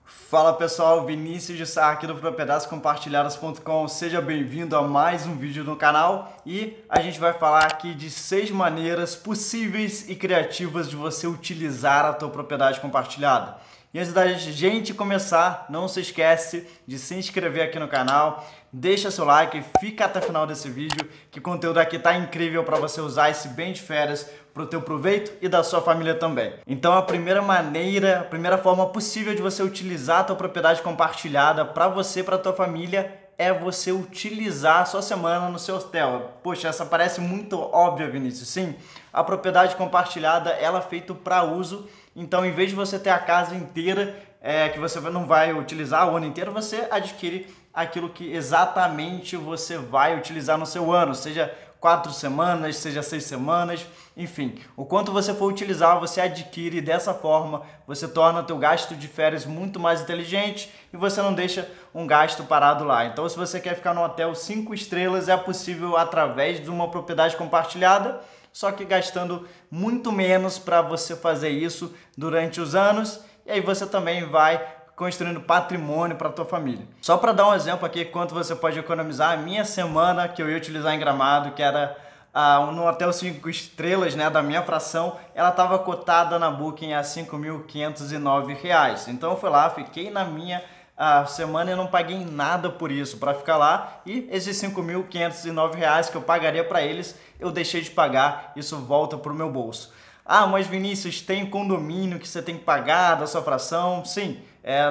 Fala pessoal, Vinícius de Sá aqui do propriedadescompartilhadas.com. Seja bem-vindo a mais um vídeo no canal e a gente vai falar aqui de 6 maneiras possíveis e criativas de você utilizar a tua propriedade compartilhada. E antes da gente começar, não se esquece de se inscrever aqui no canal, deixa seu like, fica até o final desse vídeo, que o conteúdo aqui tá incrível para você usar esse bem de férias para o teu proveito e da sua família também. Então a primeira forma possível de você utilizar a tua propriedade compartilhada para você e para a tua família é você utilizar a sua semana no seu hotel. Poxa, essa parece muito óbvia, Vinícius. Sim, a propriedade compartilhada ela é feita para uso. Então, em vez de você ter a casa inteira que você não vai utilizar o ano inteiro, você adquire aquilo que exatamente você vai utilizar no seu ano, seja 4 semanas, seja 6 semanas, enfim. O quanto você for utilizar, você adquire dessa forma, você torna o teu gasto de férias muito mais inteligente e você não deixa um gasto parado lá. Então, se você quer ficar no hotel 5 estrelas, é possível através de uma propriedade compartilhada, só que gastando muito menos para você fazer isso durante os anos, e aí você também vai construindo patrimônio para a tua família. Só para dar um exemplo aqui, quanto você pode economizar, a minha semana que eu ia utilizar em Gramado, que era no hotel 5 estrelas, né, da minha fração, ela estava cotada na Booking a R$ 5.509. Então eu fui lá, fiquei na minha semana e não paguei nada por isso para ficar lá, e esses R$ 5.509 que eu pagaria para eles, eu deixei de pagar, isso volta para o meu bolso. Ah, mas Vinícius, tem condomínio que você tem que pagar da sua fração? Sim,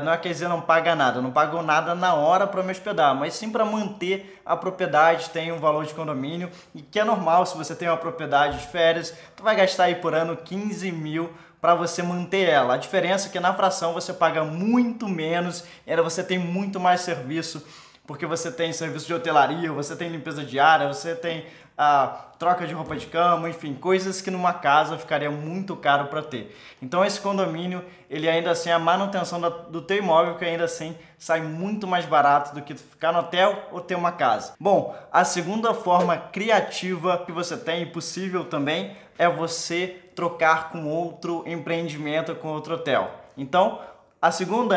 não quer dizer não paga nada, não pagou nada na hora para me hospedar, mas sim para manter a propriedade, tem um valor de condomínio, e que é normal, se você tem uma propriedade de férias, tu vai gastar aí por ano 15 mil para você manter ela. A diferença é que na fração você paga muito menos, você tem muito mais serviço, porque você tem serviço de hotelaria, você tem limpeza diária, você tem troca de roupa de cama, enfim, coisas que numa casa ficaria muito caro para ter. Então esse condomínio, ele ainda assim, a manutenção do teu imóvel, que ainda assim sai muito mais barato do que ficar no hotel ou ter uma casa. Bom, a segunda forma criativa que você tem, e possível também, é você trocar com outro empreendimento, com outro hotel. Então, a segunda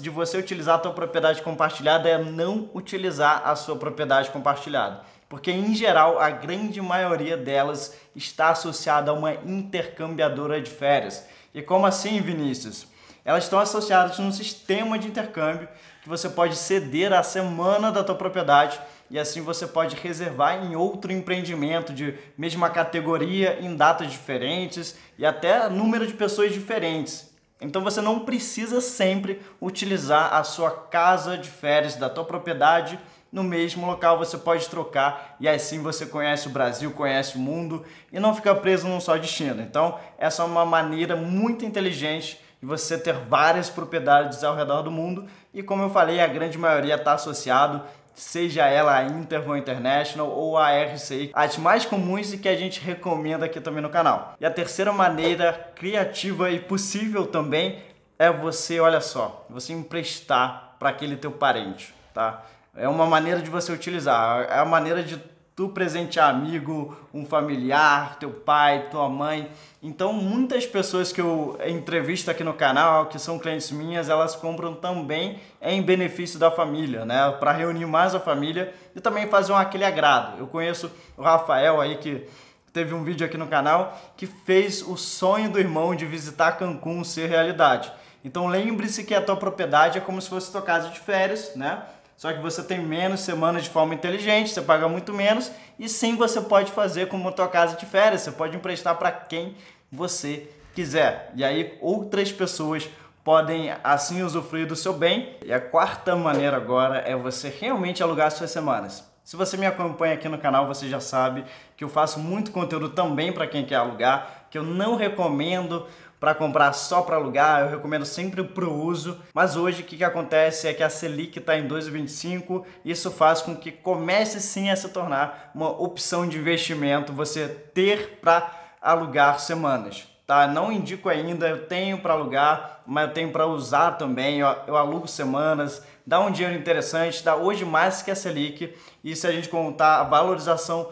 de você utilizar a tua propriedade compartilhada é não utilizar a sua propriedade compartilhada. Porque, em geral, a grande maioria delas está associada a uma intercambiadora de férias. E como assim, Vinícius? Elas estão associadas num sistema de intercâmbio que você pode ceder a semana da tua propriedade e assim você pode reservar em outro empreendimento de mesma categoria, em datas diferentes e até número de pessoas diferentes. Então você não precisa sempre utilizar a sua casa de férias da tua propriedade no mesmo local, você pode trocar e assim você conhece o Brasil, conhece o mundo e não fica preso num só destino. Então essa é uma maneira muito inteligente de você ter várias propriedades ao redor do mundo e, como eu falei, a grande maioria está associado, seja ela a Interval International ou a RCI, as mais comuns e que a gente recomenda aqui também no canal. E a terceira maneira criativa e possível também é você, olha só, você emprestar para aquele teu parente, tá? É uma maneira de você utilizar, é a maneira de tu presentear amigo, um familiar, teu pai, tua mãe. Então, muitas pessoas que eu entrevisto aqui no canal, que são clientes minhas, elas compram também em benefício da família, né? Para reunir mais a família e também fazer aquele agrado. Eu conheço o Rafael aí, que teve um vídeo aqui no canal, que fez o sonho do irmão de visitar Cancún ser realidade. Então, lembre-se que a tua propriedade é como se fosse tua casa de férias, né? Só que você tem menos semanas de forma inteligente, você paga muito menos e sim você pode fazer como a tua casa de férias, você pode emprestar para quem você quiser. E aí outras pessoas podem assim usufruir do seu bem. E a quarta maneira agora é você realmente alugar suas semanas. Se você me acompanha aqui no canal, você já sabe que eu faço muito conteúdo também para quem quer alugar, que eu não recomendo para comprar só para alugar, eu recomendo sempre para o uso. Mas hoje o que acontece é que a Selic está em 2,25, isso faz com que comece sim a se tornar uma opção de investimento você ter para alugar semanas. Tá? Não indico ainda, eu tenho para alugar, mas eu tenho para usar também, eu alugo semanas, dá um dinheiro interessante, dá hoje mais que a Selic, e se a gente contar a valorização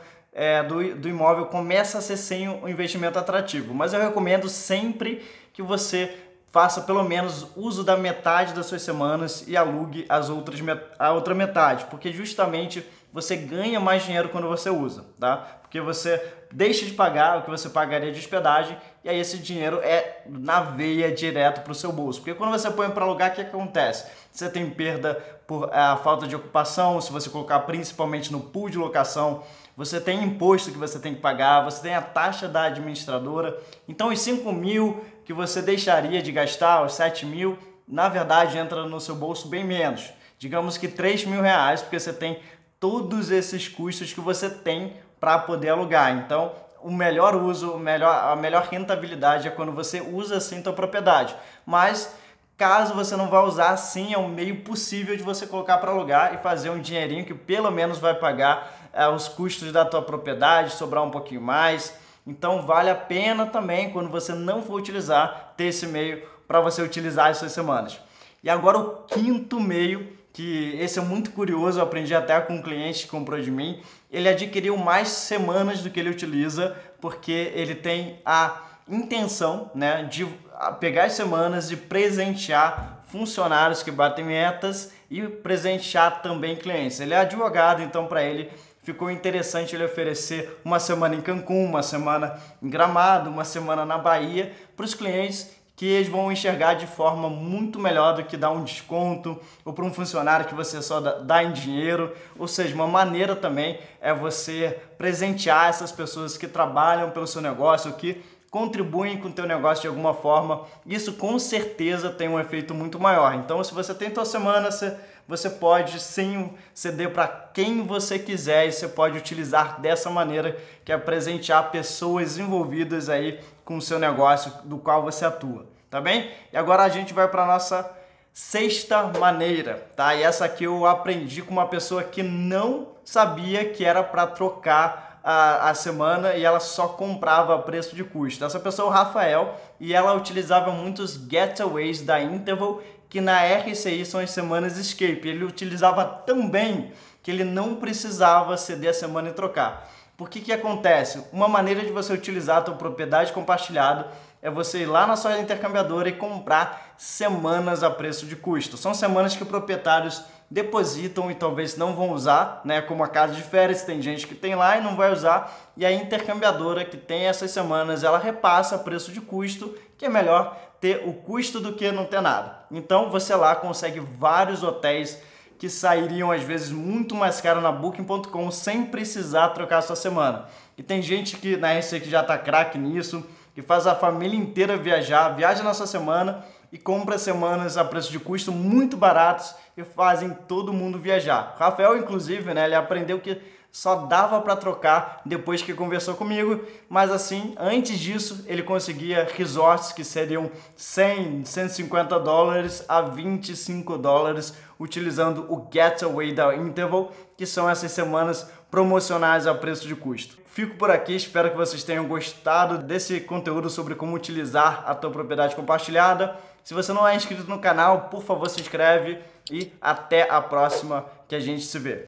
do imóvel, começa a ser sem um investimento atrativo. Mas eu recomendo sempre que você faça pelo menos uso da metade das suas semanas e alugue a outra metade, porque justamente você ganha mais dinheiro quando você usa, tá? Porque você deixa de pagar o que você pagaria de hospedagem e aí esse dinheiro é na veia direto para o seu bolso. Porque quando você põe para alugar, o que acontece? Você tem perda por falta de ocupação, se você colocar principalmente no pool de locação, você tem imposto que você tem que pagar, você tem a taxa da administradora. Então os 5 mil que você deixaria de gastar, os 7 mil, na verdade entra no seu bolso bem menos. Digamos que 3 mil reais, porque você tem todos esses custos que você tem para poder alugar. Então o melhor uso, a melhor rentabilidade é quando você usa assim a sua propriedade. Mas caso você não vá usar, assim é um meio possível de você colocar para alugar e fazer um dinheirinho que pelo menos vai pagar os custos da tua propriedade, sobrar um pouquinho mais. Então vale a pena também, quando você não for utilizar, ter esse meio para você utilizar as suas semanas. E agora o quinto meio, que esse é muito curioso, eu aprendi até com um cliente que comprou de mim. Ele adquiriu mais semanas do que ele utiliza, porque ele tem a intenção, né, de pegar as semanas e presentear funcionários que batem metas e presentear também clientes. Ele é advogado, então para ele ficou interessante ele oferecer uma semana em Cancún, uma semana em Gramado, uma semana na Bahia para os clientes, que eles vão enxergar de forma muito melhor do que dar um desconto ou para um funcionário que você só dá em dinheiro. Ou seja, uma maneira também é você presentear essas pessoas que trabalham pelo seu negócio, que contribuem com o teu negócio de alguma forma. Isso com certeza tem um efeito muito maior. Então, se você tem tua semana, você pode sim ceder para quem você quiser e você pode utilizar dessa maneira, que é presentear pessoas envolvidas aí com o seu negócio do qual você atua, tá bem? E agora a gente vai para a nossa sexta maneira, tá? E essa aqui eu aprendi com uma pessoa que não sabia que era para trocar a semana e ela só comprava a preço de custo. Essa pessoa é o Rafael e ela utilizava muitos getaways da Interval, que na RCI são as semanas escape. Ele utilizava tão bem que ele não precisava ceder a semana e trocar. Por que acontece? Uma maneira de você utilizar a tua propriedade compartilhada é você ir lá na sua intercambiadora e comprar semanas a preço de custo. São semanas que proprietários depositam e talvez não vão usar, né? Como a casa de férias, tem gente que tem lá e não vai usar, e a intercambiadora que tem essas semanas, ela repassa a preço de custo, que é melhor ter o custo do que não ter nada. Então você lá consegue vários hotéis que sairiam às vezes muito mais caro na Booking.com sem precisar trocar a sua semana. E tem gente que na RC que já tá craque nisso, que faz a família inteira viaja na sua semana e compra semanas a preço de custo muito baratos e fazem todo mundo viajar. Rafael, inclusive, né, ele aprendeu que só dava para trocar depois que conversou comigo, mas assim, antes disso, ele conseguia resorts que seriam 100, 150 dólares a 25 dólares, utilizando o Getaway da Interval, que são essas semanas promocionais a preço de custo. Fico por aqui, espero que vocês tenham gostado desse conteúdo sobre como utilizar a tua propriedade compartilhada. Se você não é inscrito no canal, por favor, se inscreve e até a próxima que a gente se vê.